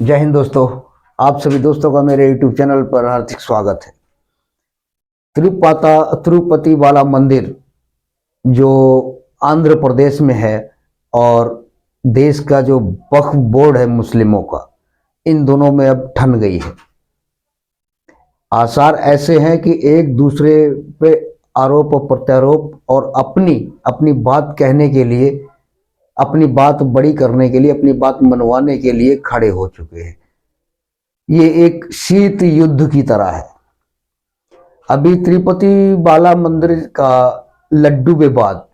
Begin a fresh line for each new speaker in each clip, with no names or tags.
जय हिंद दोस्तों। आप सभी दोस्तों का मेरे YouTube चैनल पर हार्दिक स्वागत है। तिरुपति बाला मंदिर जो आंध्र प्रदेश में है और देश का जो वक्फ बोर्ड है मुस्लिमों का, इन दोनों में अब ठन गई है। आसार ऐसे हैं कि एक दूसरे पे आरोप और प्रत्यारोप और अपनी अपनी बात कहने के लिए, अपनी बात बड़ी करने के लिए, अपनी बात मनवाने के लिए खड़े हो चुके हैं। ये एक शीत युद्ध की तरह है। अभी तिरुपति बाला मंदिर का लड्डू विवाद,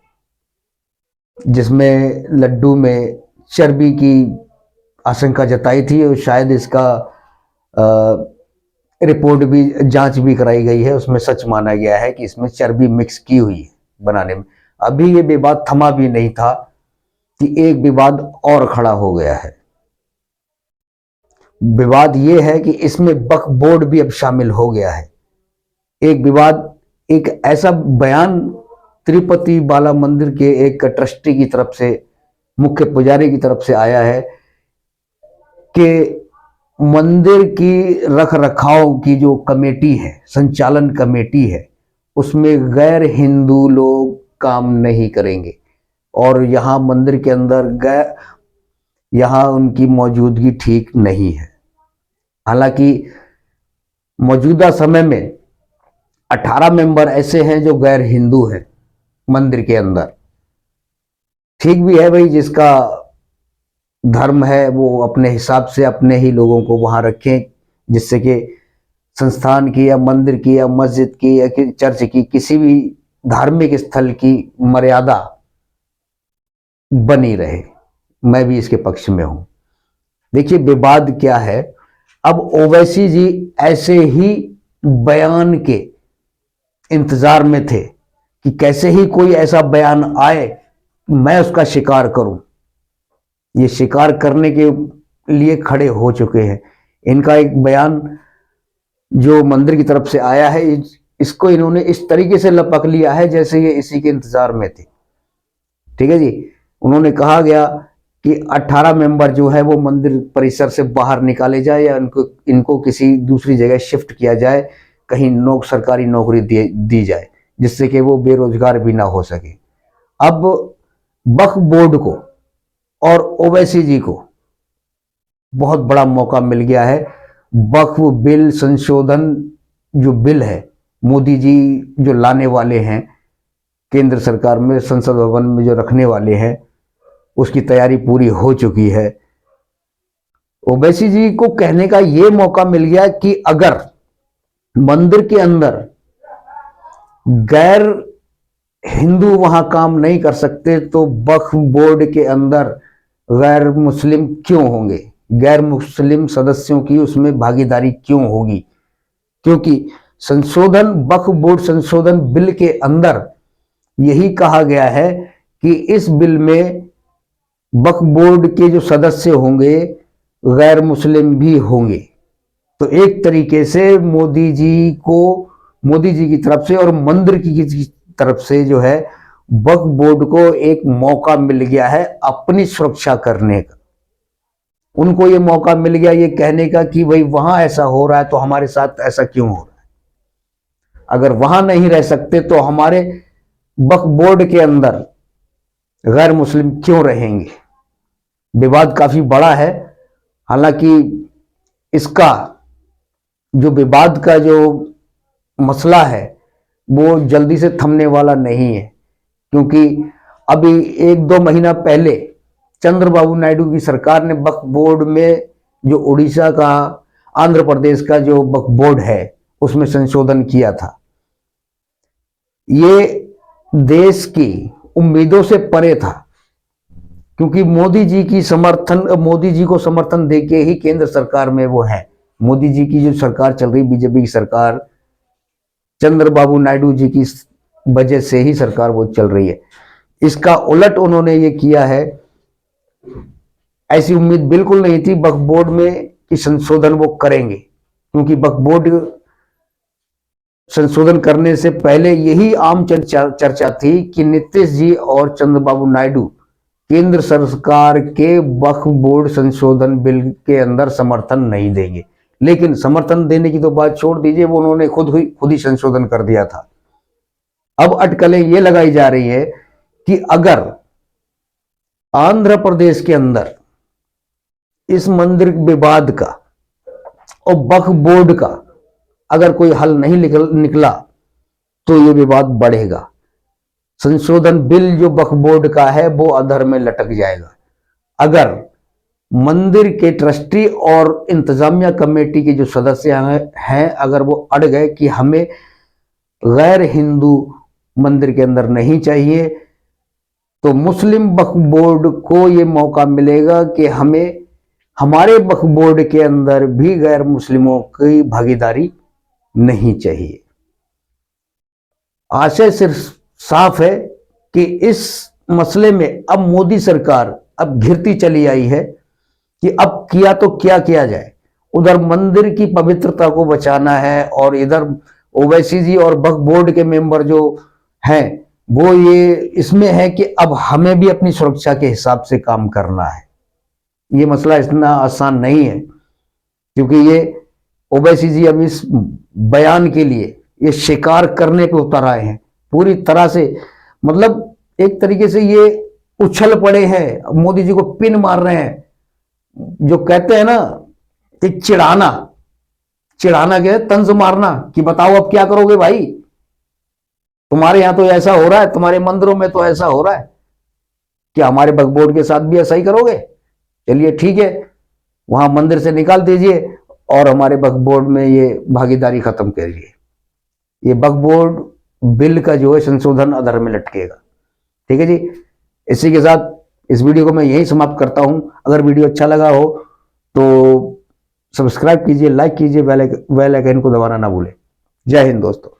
जिसमें लड्डू में चर्बी की आशंका जताई थी और शायद इसका रिपोर्ट भी, जांच भी कराई गई है, उसमें सच माना गया है कि इसमें चर्बी मिक्स की हुई है बनाने में। अभी ये विवाद थमा भी नहीं था कि एक विवाद और खड़ा हो गया है। विवाद ये है कि इसमें वक्फ बोर्ड भी अब शामिल हो गया है। एक विवाद, एक ऐसा बयान तिरुपति बाला मंदिर के एक ट्रस्टी की तरफ से, मुख्य पुजारी की तरफ से आया है कि मंदिर की रख रखाव की जो कमेटी है, संचालन कमेटी है, उसमें गैर हिंदू लोग काम नहीं करेंगे और यहाँ मंदिर के अंदर यहाँ उनकी मौजूदगी ठीक नहीं है। हालांकि मौजूदा समय में 18 मेंबर ऐसे हैं जो गैर हिंदू हैं मंदिर के अंदर। ठीक भी है भाई, जिसका धर्म है वो अपने हिसाब से अपने ही लोगों को वहां रखें, जिससे कि संस्थान की या मंदिर की या मस्जिद की या चर्च की किसी भी धार्मिक स्थल की मर्यादा बनी रहे। मैं भी इसके पक्ष में हूं। देखिए विवाद क्या है। अब ओवैसी जी ऐसे ही बयान के इंतजार में थे कि कैसे ही कोई ऐसा बयान आए मैं उसका शिकार करूं। ये शिकार करने के लिए खड़े हो चुके हैं। इनका एक बयान जो मंदिर की तरफ से आया है, इसको इन्होंने इस तरीके से लपक लिया है जैसे ये इसी के इंतजार में थे। ठीक है जी। उन्होंने कहा गया कि 18 मेंबर जो है वो मंदिर परिसर से बाहर निकाले जाए या इनको किसी दूसरी जगह शिफ्ट किया जाए, कहीं सरकारी नौकरी दी जाए, जिससे कि वो बेरोजगार भी ना हो सके। अब वक्फ बोर्ड को और ओवैसी जी को बहुत बड़ा मौका मिल गया है। वक्फ बिल संशोधन जो बिल है, मोदी जी जो लाने वाले हैं केंद्र सरकार में, संसद भवन में जो रखने वाले हैं, उसकी तैयारी पूरी हो चुकी है। ओवैसी जी को कहने का यह मौका मिल गया कि अगर मंदिर के अंदर गैर हिंदू वहां काम नहीं कर सकते तो वक्फ बोर्ड के अंदर गैर मुस्लिम क्यों होंगे, गैर मुस्लिम सदस्यों की उसमें भागीदारी क्यों होगी। क्योंकि संशोधन, वक्फ बोर्ड संशोधन बिल के अंदर यही कहा गया है कि इस बिल में वक्फ बोर्ड के जो सदस्य होंगे गैर मुस्लिम भी होंगे। तो एक तरीके से मोदी जी की तरफ से और मंदिर की तरफ से जो है वक्फ बोर्ड को एक मौका मिल गया है अपनी सुरक्षा करने का। उनको ये मौका मिल गया ये कहने का कि भाई वहां ऐसा हो रहा है तो हमारे साथ ऐसा क्यों हो रहा है। अगर वहां नहीं रह सकते तो हमारे वक्फ बोर्ड के अंदर गैर मुस्लिम क्यों रहेंगे। विवाद काफी बड़ा है। हालांकि इसका जो विवाद का जो मसला है वो जल्दी से थमने वाला नहीं है, क्योंकि अभी 1-2 महीना पहले चंद्रबाबू नायडू की सरकार ने वक्फ बोर्ड में जो उड़ीसा का, आंध्र प्रदेश का जो वक्फ बोर्ड है उसमें संशोधन किया था। ये देश की उम्मीदों से परे था, क्योंकि मोदी जी को समर्थन देके ही केंद्र सरकार में वो है। मोदी जी की जो सरकार चल रही, बीजेपी की सरकार, चंद्रबाबू नायडू जी की वजह से ही सरकार वो चल रही है। इसका उलट उन्होंने ये किया है। ऐसी उम्मीद बिल्कुल नहीं थी वक्फ बोर्ड में कि संशोधन वो करेंगे, क्योंकि वक्फ बोर्ड संशोधन करने से पहले यही आम चर्चा थी कि नीतीश जी और चंद्रबाबू नायडू केंद्र सरकार के वक्फ बोर्ड संशोधन बिल के अंदर समर्थन नहीं देंगे। लेकिन समर्थन देने की तो बात छोड़ दीजिए, वो उन्होंने खुद ही संशोधन कर दिया था। अब अटकलें ये लगाई जा रही है कि अगर आंध्र प्रदेश के अंदर इस मंदिर विवाद का और वक्फ बोर्ड का अगर कोई हल नहीं निकला तो ये विवाद बढ़ेगा। संशोधन बिल जो वक्फ बोर्ड का है वो अधर में लटक जाएगा। अगर मंदिर के ट्रस्टी और इंतजामिया कमेटी के जो सदस्य हैं अगर वो अड़ गए कि हमें गैर हिंदू मंदिर के अंदर नहीं चाहिए, तो मुस्लिम वक्फ बोर्ड को ये मौका मिलेगा कि हमें हमारे वक्फ बोर्ड के अंदर भी गैर मुस्लिमों की भागीदारी नहीं चाहिए। आशय सिर्फ साफ है कि इस मसले में अब मोदी सरकार अब घिरती चली आई है कि अब किया तो क्या किया जाए। उधर मंदिर की पवित्रता को बचाना है और इधर ओवैसी जी और वक्फ बोर्ड के मेंबर जो हैं वो ये इसमें है कि अब हमें भी अपनी सुरक्षा के हिसाब से काम करना है। ये मसला इतना आसान नहीं है, क्योंकि ये ओवैसी जी अब इस बयान के लिए ये शिकार करने पे उतर आए हैं पूरी तरह से। मतलब एक तरीके से ये उछल पड़े हैं, मोदी जी को पिन मार रहे हैं। जो कहते हैं ना कि चिढ़ाना क्या, तंज मारना कि बताओ अब क्या करोगे भाई, तुम्हारे यहां तो ऐसा हो रहा है, तुम्हारे मंदिरों में तो ऐसा हो रहा है, क्या हमारे वक्फ बोर्ड के साथ भी ऐसा ही करोगे? चलिए ठीक है, वहां मंदिर से निकाल दीजिए और हमारे वक्फ बोर्ड में ये भागीदारी खत्म करिए। ये वक्फ बोर्ड बिल का जो है संशोधन अधर में लटकेगा। ठीक है जी, इसी के साथ इस वीडियो को मैं यही समाप्त करता हूं। अगर वीडियो अच्छा लगा हो तो सब्सक्राइब कीजिए, लाइक कीजिए, बेल आइकन को दबाना ना भूलें। जय हिंद दोस्तों।